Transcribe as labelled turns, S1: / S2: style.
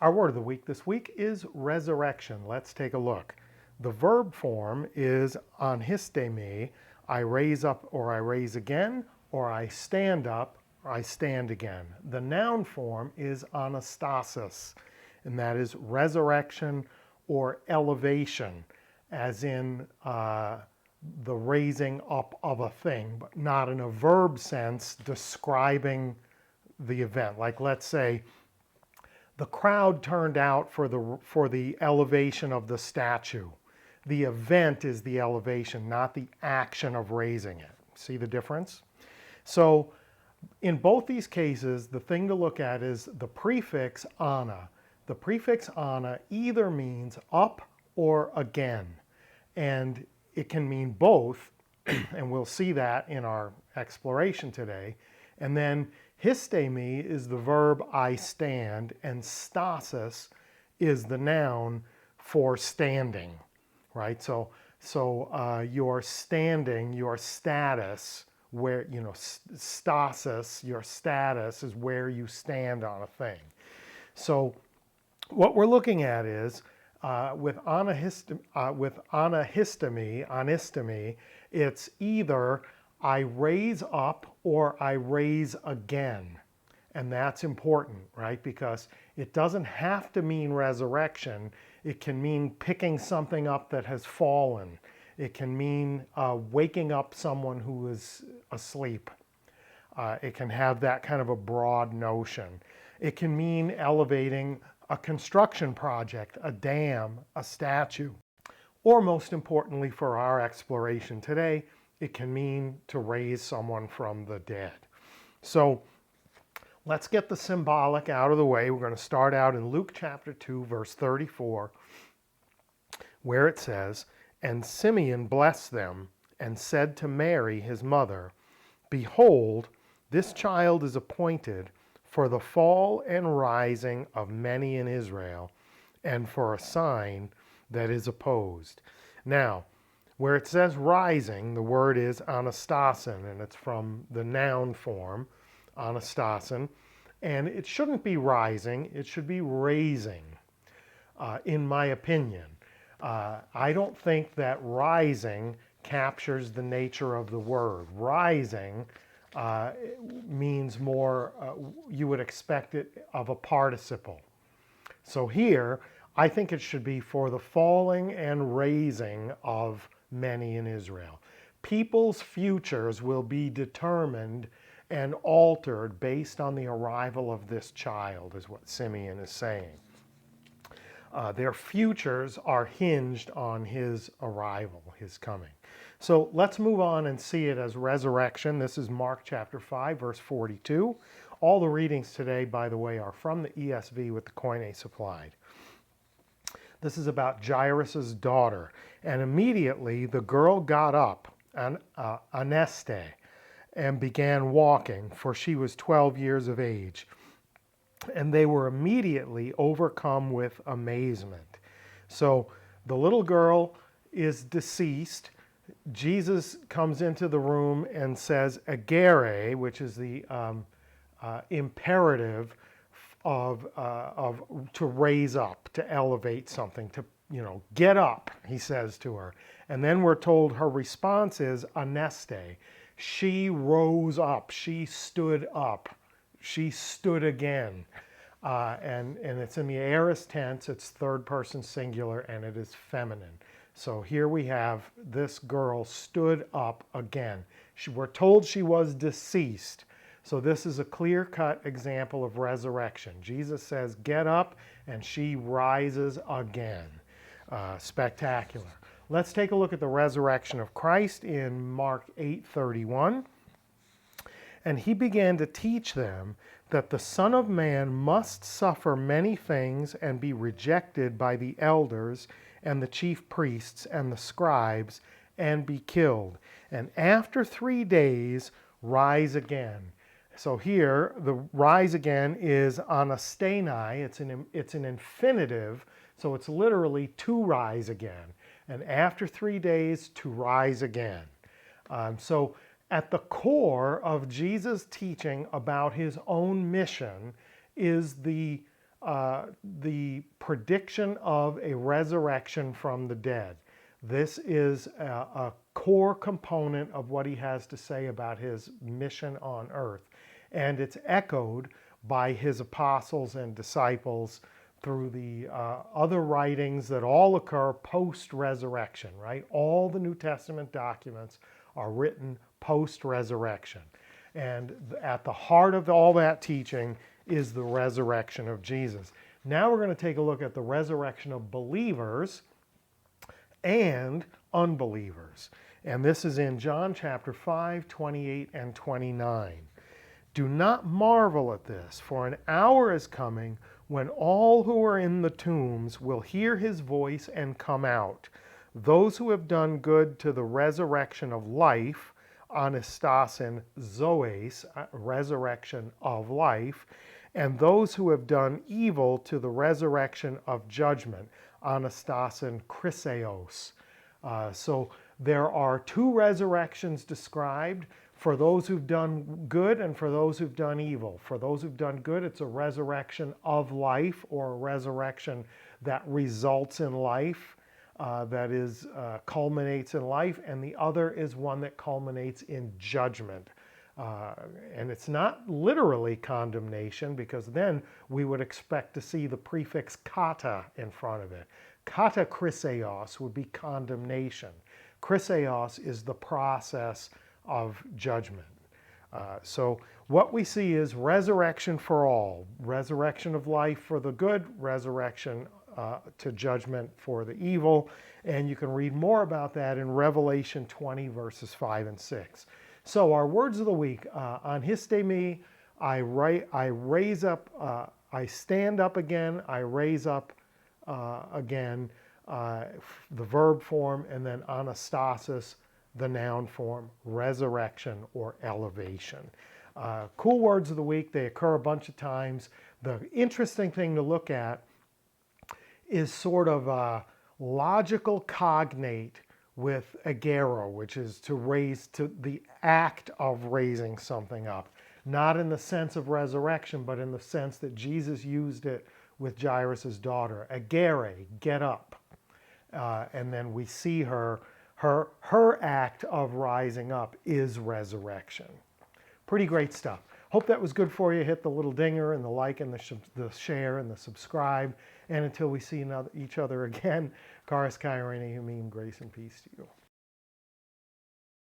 S1: Our word of the week this week is resurrection. Let's take a look. The verb form is anhistemi, I raise up or I raise again, or I stand up or I stand again. The noun form is anastasis, and that is resurrection or elevation, as in the raising up of a thing, but not in a verb sense describing the event. Like, let's say the crowd turned out for the elevation of the statue. The event is the elevation, not the action of raising it. See the difference? So in both these cases, the thing to look at is the prefix ana. The prefix ana either means up or again, and it can mean both, and we'll see that in our exploration today. And then histemi is the verb I stand, and stasis is the noun for standing, right? So your standing, your status, where, stasis, your status is where you stand on a thing. So what we're looking at is with anahistemi, it's either I raise up or I raise again. And that's important, right? Because it doesn't have to mean resurrection. It can mean picking something up that has fallen. It can mean waking up someone who is asleep. It can have that kind of a broad notion. It can mean elevating a construction project, a dam, a statue. Or most importantly for our exploration today, it can mean to raise someone from the dead. So let's get the symbolic out of the way. We're going to start out in Luke chapter 2, verse 34, where it says, "And Simeon blessed them and said to Mary, his mother, Behold, this child is appointed for the fall and rising of many in Israel, and for a sign that is opposed." Now, where it says rising, the word is anastasin, and it's from the noun form, anastasin, and it shouldn't be rising, it should be raising, in my opinion. I don't think that rising captures the nature of the word. Rising means more, you would expect it of a participle. So here, I think it should be for the falling and raising of many in Israel. People's futures will be determined and altered based on the arrival of this child, is what Simeon is saying. Their futures are hinged on his arrival, his coming. So let's move on and see it as resurrection. This is Mark chapter 5, verse 42. All the readings today, by the way, are from the ESV with the Koine supplied. This is about Jairus' daughter. And immediately the girl got up, aneste, and began walking, for she was 12 years of age. And they were immediately overcome with amazement. So the little girl is deceased. Jesus comes into the room and says, agere, which is the imperative of to raise up, to elevate something, to get up, he says to her. And then we're told her response is aneste. She rose up, she stood up, she stood again. And it's in the aorist tense, it's third person singular, and it is feminine. So here we have this girl stood up again. We're told she was deceased. So this is a clear-cut example of resurrection. Jesus says, get up, and she rises again. Spectacular. Let's take a look at the resurrection of Christ in Mark 8:31. And he began to teach them that the Son of Man must suffer many things and be rejected by the elders and the chief priests and the scribes and be killed, and after 3 days rise again. So here, the rise again is anastenai. It's an infinitive, so it's literally to rise again. And after 3 days, to rise again. So at the core of Jesus' teaching about his own mission is the the prediction of a resurrection from the dead. This is a core component of what he has to say about his mission on earth. And it's echoed by his apostles and disciples through the other writings that all occur post-resurrection, right? All the New Testament documents are written post-resurrection. And at the heart of all that teaching is the resurrection of Jesus. Now we're going to take a look at the resurrection of believers and unbelievers. And this is in John chapter 5, 28 and 29. Do not marvel at this, for an hour is coming when all who are in the tombs will hear his voice and come out. Those who have done good to the resurrection of life, anastasin zoes, resurrection of life, and those who have done evil to the resurrection of judgment, anastasin chryseos. So there are two resurrections described, for those who've done good and for those who've done evil. For those who've done good, it's a resurrection of life, or a resurrection that results in life, that is, culminates in life, and the other is one that culminates in judgment. And it's not literally condemnation, because then we would expect to see the prefix kata in front of it. Kata chryseos would be condemnation. Chryseos is the process of judgment. So what we see is resurrection for all, resurrection of life for the good, resurrection to judgment for the evil. And you can read more about that in Revelation 20, verses 5 and 6. So our words of the week, on histe me, I raise up, I stand up again, I raise up again, the verb form, and then anastasis, the noun form, resurrection or elevation. Cool words of the week. They occur a bunch of times. The interesting thing to look at is sort of a logical cognate with agero, which is to raise, to the act of raising something up. Not in the sense of resurrection, but in the sense that Jesus used it with Jairus' daughter. Agere, get up. And then we see her act of rising up is resurrection. Pretty great stuff. Hope that was good for you. Hit the little dinger and the like and the share and the subscribe. And until we see each other again, Charis Kairene, grace and peace to you.